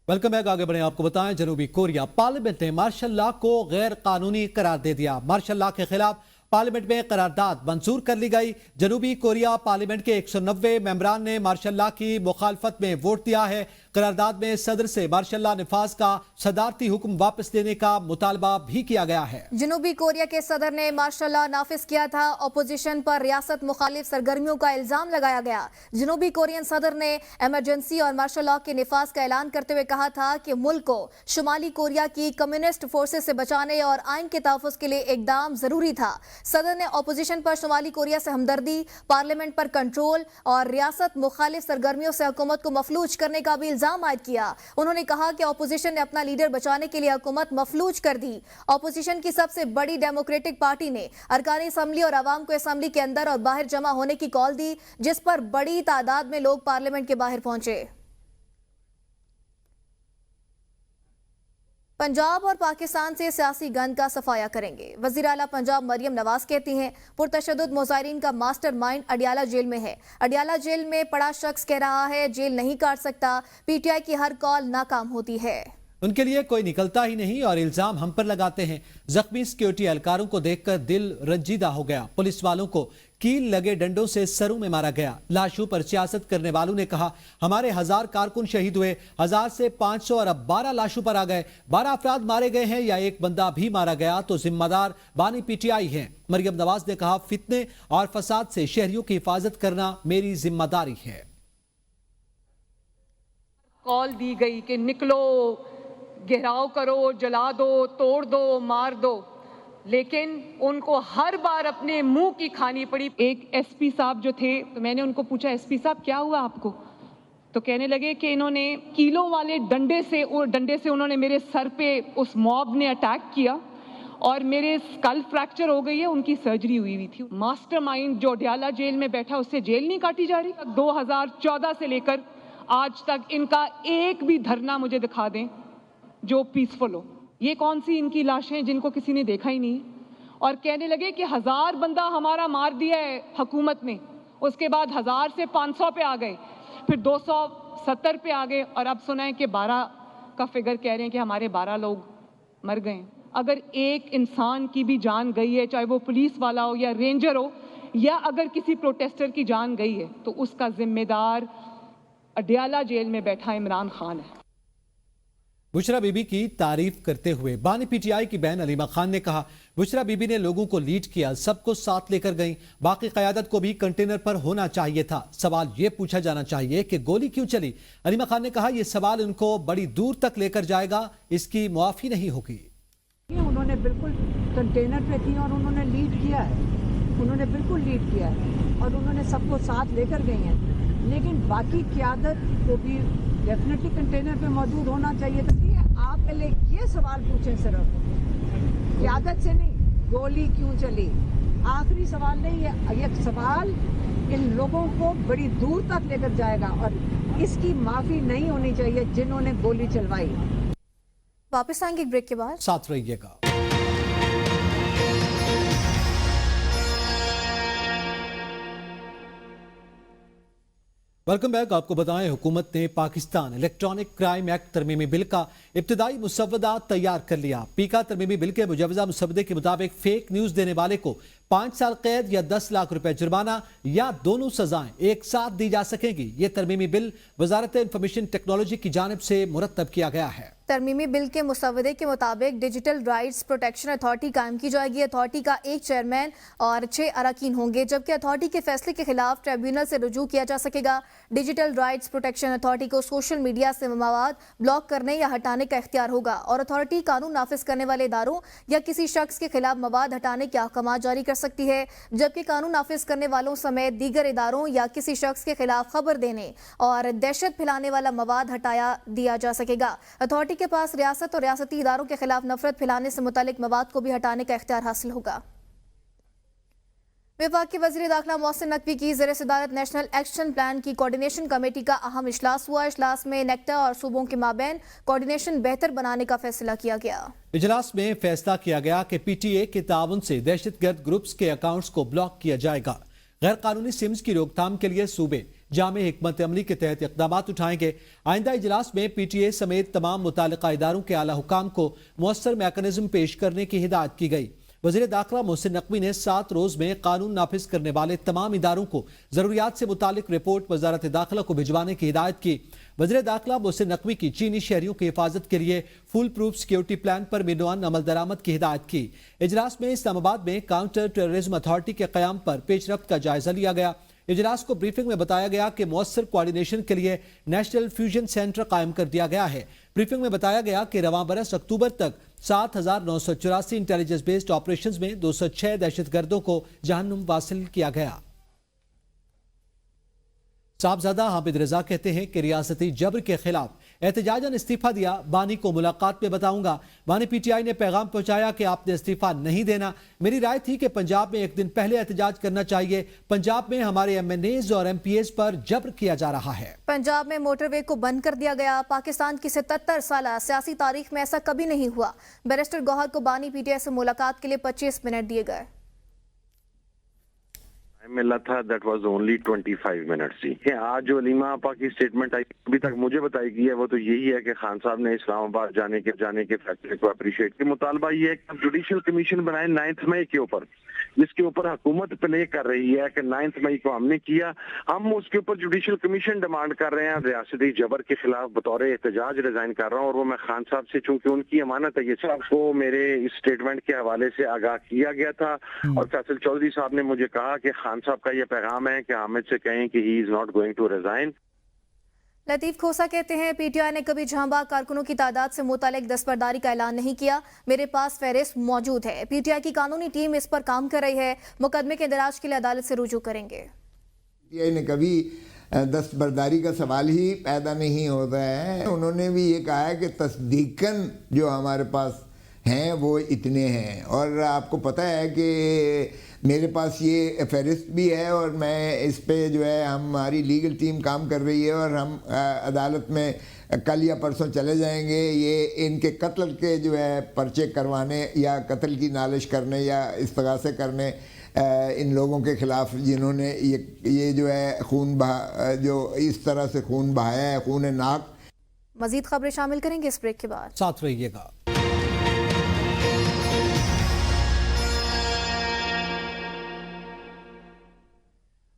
Welcome back. आगे बढ़े, आपको बताएं जनूबी कोरिया पार्लियामेंट ने मार्शल लॉ को गैर कानूनी करार दे दिया। मार्शल लॉ के खिलाफ पार्लियामेंट में करारदाद मंजूर कर ली गई। जनूबी कोरिया पार्लियामेंट के 190 मेंबरान ने मार्शल लॉ की मुखालफत में वोट दिया है। करारदाद में सदर से मार्शल लॉ निफाज का सदारती हुक्म वापस लेने का मुतालबा भी किया गया है। जनूबी कोरिया के सदर ने मार्शल लॉ नाफिज किया था। अपोजिशन पर रियासत मुखालिफ सरगर्मियों का इल्जाम लगाया गया। जनूबी कोरियन सदर ने इमरजेंसी और मार्शल लॉ के निफाज का ऐलान करते हुए कहा था कि मुल्क को शुमाली कोरिया की कम्युनिस्ट फोर्सेस से बचाने और आइन के तहफ़्फ़ुज़ के लिए इकदाम जरूरी था। सदर ने अपोजिशन पर शुमाली कोरिया से हमदर्दी, पार्लियामेंट पर कंट्रोल और रियासत मुखालिफ सरगर्मियों से हुकूमत को मफलूज करने का भी इल्जाम आयद किया। उन्होंने कहा कि अपोजिशन ने अपना लीडर बचाने के लिए हुकूमत मफलूज कर दी। अपोजिशन की सबसे बड़ी डेमोक्रेटिक पार्टी ने अरकान असम्बली और अवाम को असम्बली के अंदर और बाहर जमा होने की कॉल दी, जिस पर बड़ी तादाद में लोग पार्लियामेंट के बाहर पहुंचे। पंजाब और पाकिस्तान से सियासी गंद का सफाया करेंगे। वज़ीर आला पंजाब मरियम नवाज कहती हैं पुरतशद्दुद मुज़ाहिरीन का मास्टरमाइंड अडियाला जेल में है। अडियाला जेल में पड़ा शख्स कह रहा है जेल नहीं काट सकता। पीटीआई की हर कॉल नाकाम होती है। उनके लिए कोई निकलता ही नहीं और इल्जाम हम पर लगाते हैं। जख्मी सिक्योरिटी एहलकारों को देखकर दिल रंजीदा हो गया। पुलिस वालों को कील लगे डंडों से सरों में मारा गया। लाशों पर सियासत करने वालों ने कहा हमारे 1000 कारकुन शहीद हुए, 1000 से 500 और अब 12 लाशों पर आ गए। 12 अफराद मारे गए हैं या एक बंदा भी मारा गया तो जिम्मेदार बानी पीटीआई है। मरियम नवाज ने कहा फितने और फसाद से शहरियों की हिफाजत करना मेरी जिम्मेदारी है। कॉल दी गई कि निकलो, घेराव करो, जला दो, तोड़ दो, मार दो, लेकिन उनको हर बार अपने मुंह की खानी पड़ी। एक एसपी साहब जो थे, तो मैंने उनको पूछा एसपी साहब क्या हुआ आपको? तो कहने लगे कि इन्होंने कीलों वाले डंडे से उन्होंने मेरे सर पे, उस मॉब ने अटैक किया और मेरे स्कल फ्रैक्चर हो गई है, उनकी सर्जरी हुई थी। मास्टरमाइंड जो अडियाला जेल में बैठा उससे जेल नहीं काटी जा रही। 2014 से लेकर आज तक इनका एक भी धरना मुझे दिखा दें जो पीसफुल हो। ये कौन सी इनकी लाशें जिनको किसी ने देखा ही नहीं। और कहने लगे कि 1000 बंदा हमारा मार दिया है हुकूमत ने, उसके बाद 1000 से 500 पे आ गए, फिर 270 पे आ गए और अब सुना है कि 12 का फिगर कह रहे हैं कि हमारे 12 लोग मर गए। अगर एक इंसान की भी जान गई है, चाहे वो पुलिस वाला हो या रेंजर हो, या अगर किसी प्रोटेस्टर की जान गई है, तो उसका जिम्मेदार अडियाला जेल में बैठा इमरान खान है। बुशरा बीबी की तारीफ करते हुए बानी पीटीआई की बहन अलीमा खान ने कहा बुशरा बीबी ने लोगों को लीड किया, सबको साथ लेकर गईं। बाकी क़यादत को भी कंटेनर पर होना चाहिए था। सवाल ये पूछा जाना चाहिए कि गोली क्यों चली। अलीमा खान ने कहा यह सवाल उनको बड़ी दूर तक लेकर जाएगा, इसकी मुआफ़ी नहीं होगी। उन्होंने बिल्कुल कंटेनर पे थी और उन्होंने लीड किया है, उन्होंने बिल्कुल लीड किया है और उन्होंने सबको साथ लेकर गए हैं। लेकिन बाकी क़यादत को भी डेफिनेटली कंटेनर पे मौजूद होना चाहिए। तो आप पहले ये सवाल पूछें, सिर्फ क़यादत से नहीं, गोली क्यों चली। आखिरी सवाल नहीं है, ये सवाल इन लोगों को बड़ी दूर तक लेकर जाएगा और इसकी माफ़ी नहीं होनी चाहिए जिन्होंने गोली चलवाई। वापस आएंगे एक ब्रेक के बाद, साथ रहिएगा। Welcome back. आपको बताएं हुकूमत ने पाकिस्तान इलेक्ट्रॉनिक क्राइम एक्ट तरमीमी बिल का इब्तिदाई मुसव्वदा तैयार कर लिया। पीका तरमीमी बिल के मुजवजा मुसव्वदे के मुताबिक फेक न्यूज देने वाले को 5 साल कैद या 10 लाख रुपए जुर्माना या दोनों सजाएं एक साथ दी जा सकेंगी। ये तरमीमी बिल वजारत इंफॉर्मेशन टेक्नोलॉजी की जानिब से मुरतब किया गया है। तरमीमी बिल के मुसव्वदे के मुताबिक डिजिटल राइट्स प्रोटेक्शन अथॉरिटी कायम की जाएगी। अथॉरिटी का एक चेयरमैन और 6 अरकान होंगे, जबकि अथॉरिटी के फैसले के खिलाफ ट्रिब्यूनल से रुजू किया जा सकेगा। डिजिटल राइट्स प्रोटेक्शन अथॉरिटी को सोशल मीडिया से मवाद ब्लॉक करने या हटाने का इख्तियार होगा और अथॉरिटी कानून नाफिज करने वाले इदारों या किसी शख्स के खिलाफ मवाद हटाने के अहकाम जारी कर सकती है, जबकि कानून नाफिज करने वालों समेत दीगर इदारों या किसी शख्स के खिलाफ खबर देने और दहशत फैलाने वाला मवाद हटाया दिया जा सकेगा। अथॉरिटी के पास रियासत और रियासती इदारों के खिलाफ नफरत फैलाने से मुतालिक मवाद को भी हटाने का इख्तियार हासिल होगा। विभाग के वज़ीर दाखिला मोहसिन नकवी की ज़ेर सदारत नेशनल एक्शन प्लान की कोऑर्डिनेशन कमेटी का अहम इजलास हुआ। इजलास में नेक्टा और सूबों के माबैन कोऑर्डिनेशन बेहतर बनाने का फैसला किया गया। इजलास में फैसला किया गया कि पीटीए के ताउन से दहशतगर्द ग्रुप्स के अकाउंट्स को ब्लॉक किया जाएगा। गैर कानूनी सिम्स की रोकथाम के लिए सूबे जामे हिकमत अमली के तहत इकदाम उठाएंगे। आइंदा इजलास में PTA समेत तमाम मुताल्लिका इदारों के आला हुकाम को मुअस्सर मैकेनिज्म पेश करने की हिदायत की गई। वज़ीर दाखिला मोहसिन नकवी ने 7 रोज में कानून नाफिज करने वाले तमाम इदारों को जरूरियात से मुतालिक रिपोर्ट वजारत दाखिला को भिजवाने की हिदायत की। वज़ीर दाखिला मोहसिन नकवी की चीनी शहरियों की हिफाजत के लिए फुल प्रूफ सिक्योरिटी प्लान पर मिनवान अमल दरामद की हिदायत की। इजलास में इस्लामाबाद में काउंटर टेररिज्म अथॉरिटी के क़याम पर पेशरफ्त का जायजा लिया गया। इजलास को ब्रीफिंग में बताया गया कि मुअस्सर कोऑर्डिनेशन के लिए नेशनल फ्यूजन सेंटर कायम कर दिया गया है। ब्रीफिंग में बताया गया कि रवां बरस अक्टूबर तक 7,984 इंटेलिजेंस बेस्ड ऑपरेशंस में 206 दहशतगर्दों को जहन्नुम वासिल किया गया। साहबजादा हामिद रजा कहते हैं कि रियासती जबर के खिलाफ एहतजाजन इस्तीफा दिया। बानी को मुलाकात में बताऊंगा। बानी PTI ने पैगाम पहुंचाया कि आपने इस्तीफा नहीं देना। मेरी राय थी कि पंजाब में एक दिन पहले एहतजाज करना चाहिए। पंजाब में हमारे MNAs और MPAs पर जबर किया जा रहा है। पंजाब में मोटरवे को बंद कर दिया गया। पाकिस्तान की 77 साल सियासी तारीख में ऐसा कभी नहीं हुआ। बैरिस्टर गौहर को बानी PTI से मुलाकात के लिए 25 मिनट दिए गए। मिला था दैट वाज ओनली 25 मिनट्स ही। आज जो अलीमा आपा की स्टेटमेंट आई अभी तक मुझे बताई गई है वो तो यही है कि खान साहब ने इस्लामाबाद जाने के फैसले को अप्रिशिएट किया। मुतालबा ये है कि जुडिशल कमीशन बनाए 9 मई के ऊपर, जिसके ऊपर हुकूमत प्ले कर रही है कि 9 मई को हमने किया, हम उसके ऊपर जुडिशल कमीशन डिमांड कर रहे हैं। रियासती जबर के खिलाफ बतौर एहतजाज रिजाइन कर रहा हूँ और वो मैं खान साहब से, चूंकि उनकी अमानत है, ये साहब को मेरे इस स्टेटमेंट के हवाले से आगाह किया गया था और फैसल चौधरी साहब ने मुझे कहा कि खान साहब का ये पैगाम है कि हामिद से कहें कि he is not going to resign. Latif Khosa कहते हैं PTI ने कभी जहांबाग कारकुनों की तादाद से मुतालिक दस्तबरदारी का ऐलान नहीं किया। मेरे पास फहरिस्त मौजूद है। PTI की कानूनी टीम इस पर काम कर रही है। मुकदमे के दराज के लिए अदालत से रुजू करेंगे। PTI ने कभी दस्तबरदारी का सवाल ही पैदा नहीं होता है। उन्होंने भी ये कहा है कि तस्दीकन जो हमारे पास हैं वो इतने हैं और आपको पता है कि मेरे पास ये फहरिस्त भी है और मैं इस पे जो है हमारी लीगल टीम काम कर रही है और हम अदालत में कल या परसों चले जाएंगे। ये इनके कत्ल के जो है पर्चे करवाने या कत्ल की नालिश करने या इस्तगासे करने इन लोगों के खिलाफ जिन्होंने ये जो है जो इस तरह से खून बहाया है, खून नाक। मजीद खबरें शामिल करेंगे इस ब्रेक के बाद। साथ रहिएगा।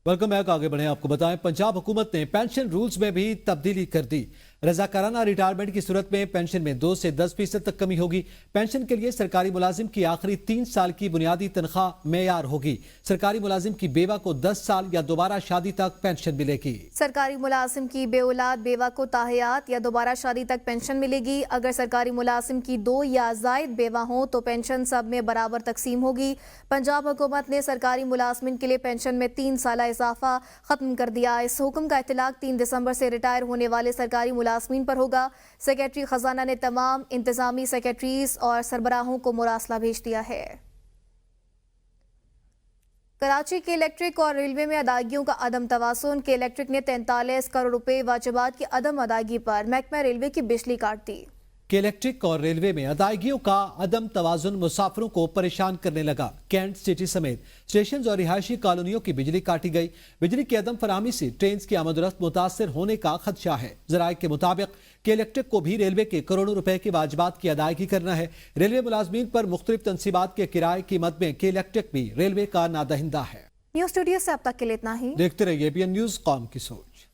Welcome back. आगे बढ़े, आपको बताएं पंजाब हुकूमत ने पेंशन रूल्स में भी तब्दीली कर दी। रजाकाराना रिटायरमेंट की सूरत में पेंशन में 2 से 10% तक कमी होगी। पेंशन के लिए सरकारी मुलाजिम की आखिरी 3 साल की बुनियादी तनख्वाह मेयार होगी। सरकारी मुलाजिम की बेवा को 10 साल या दोबारा शादी तक पेंशन मिलेगी। सरकारी मुलाजिम की बेऔलाद बेवा को ताहयात या दोबारा शादी तक पेंशन मिलेगी। अगर सरकारी मुलाजिम की 2 या जायद बेवा हो तो पेंशन सब में बराबर तकसीम होगी। पंजाब हुकूमत ने सरकारी मुलाजिमिन के लिए पेंशन में 3 साल इजाफा खत्म कर दिया। इस हुक्म का इतलाक 3 दिसंबर से रिटायर होने वाले सरकारी मुलाजिमीन पर होगा। सेक्रेटरी खजाना ने तमाम इंतजामी सेक्रेटरीज और सरबराहों को मुरासला भेज दिया है। कराची के इलेक्ट्रिक और रेलवे में अदायगियों का अदम तवाज़ुन। के इलेक्ट्रिक ने 43 करोड़ रुपए वाजिबात की अदम अदायगी पर महकमा रेलवे की बिजली काट दी। कि इलेक्ट्रिक और रेलवे में अदायगियों का अदम तवाजुन मुसाफिरों को परेशान करने लगा। कैंट सिटी समेत स्टेशन और रिहायशी कॉलोनियों की बिजली काटी गई। बिजली की अदम फराहमी से ट्रेन की आमदरफ्त मुतासर होने का खदशा है। जराये के मुताबिक कि इलेक्ट्रिक को भी रेलवे के करोड़ों रुपए के वाजिबात की अदायगी करना है। रेलवे मुलाजमीन पर मुख्तलिफ तनसीबात के किराए की मद में कि इलेक्ट्रिक भी रेलवे का नादहिंदा है। न्यूज स्टूडियो से अब तक के लिए इतना ही। देखते रहिए ABN न्यूज, कौम की सोच।